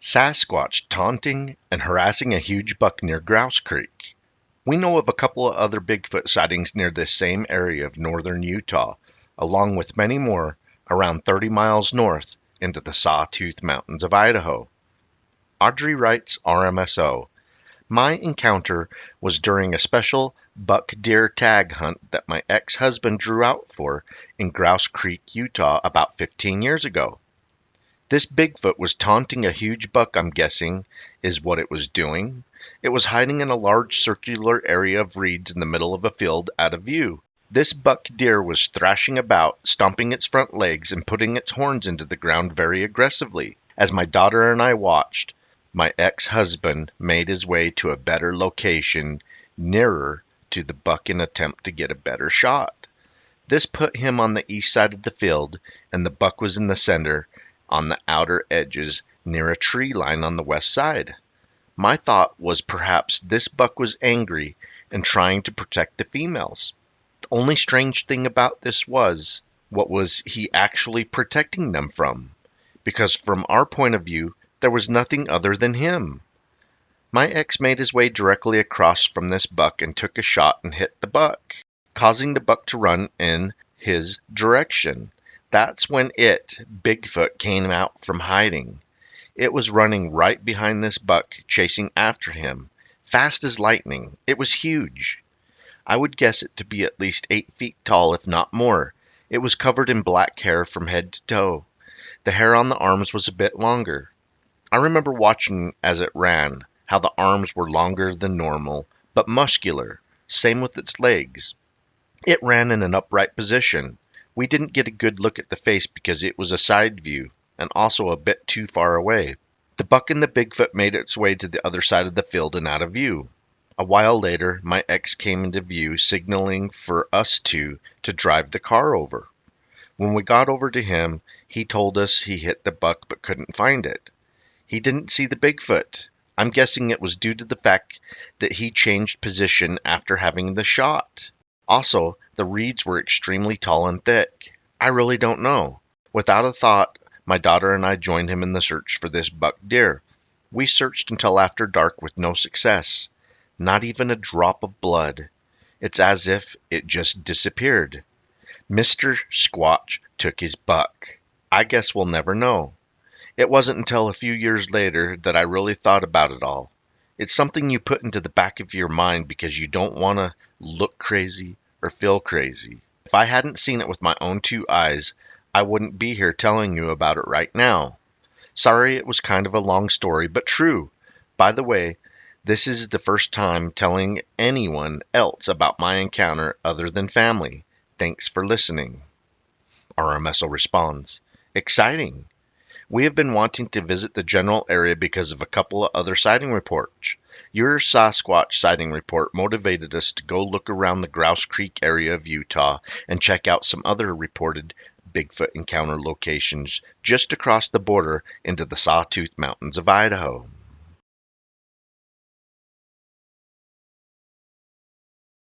Sasquatch taunting and harassing a huge buck near Grouse Creek. We know of a couple of other Bigfoot sightings near this same area of northern Utah, along with many more around 30 miles north into the Sawtooth Mountains of Idaho. Audrey writes RMSO. My encounter was during a special buck deer tag hunt that my ex-husband drew out for in Grouse Creek, Utah about 15 years ago. This Bigfoot was taunting a huge buck, I'm guessing, is what it was doing. It was hiding in a large circular area of reeds in the middle of a field out of view. This buck deer was thrashing about, stomping its front legs and putting its horns into the ground very aggressively. As my daughter and I watched, my ex-husband made his way to a better location, nearer to the buck in an attempt to get a better shot. This put him on the east side of the field, and the buck was in the center, on the outer edges near a tree line on the west side. My thought was perhaps this buck was angry and trying to protect the females. The only strange thing about this was, what was he actually protecting them from? Because from our point of view, there was nothing other than him. My ex made his way directly across from this buck and took a shot and hit the buck, causing the buck to run in his direction. That's when Bigfoot, came out from hiding. It was running right behind this buck, chasing after him, fast as lightning. It was huge. I would guess it to be at least 8 feet tall, if not more. It was covered in black hair from head to toe. The hair on the arms was a bit longer. I remember watching as it ran, how the arms were longer than normal, but muscular. Same with its legs. It ran in an upright position. We didn't get a good look at the face because it was a side view, and also a bit too far away. The buck and the Bigfoot made its way to the other side of the field and out of view. A while later, my ex came into view, signaling for us to drive the car over. When we got over to him, he told us he hit the buck but couldn't find it. He didn't see the Bigfoot. I'm guessing it was due to the fact that he changed position after having the shot. Also, the reeds were extremely tall and thick. I really don't know. Without a thought, my daughter and I joined him in the search for this buck deer. We searched until after dark with no success. Not even a drop of blood. It's as if it just disappeared. Mr. Squatch took his buck. I guess we'll never know. It wasn't until a few years later that I really thought about it all. It's something you put into the back of your mind because you don't want to look crazy or feel crazy. If I hadn't seen it with my own 2 eyes, I wouldn't be here telling you about it right now. Sorry it was kind of a long story, but true. By the way, this is the first time telling anyone else about my encounter other than family. Thanks for listening. RMSO responds, exciting. We have been wanting to visit the general area because of a couple of other sighting reports. Your Sasquatch sighting report motivated us to go look around the Grouse Creek area of Utah and check out some other reported Bigfoot encounter locations just across the border into the Sawtooth Mountains of Idaho.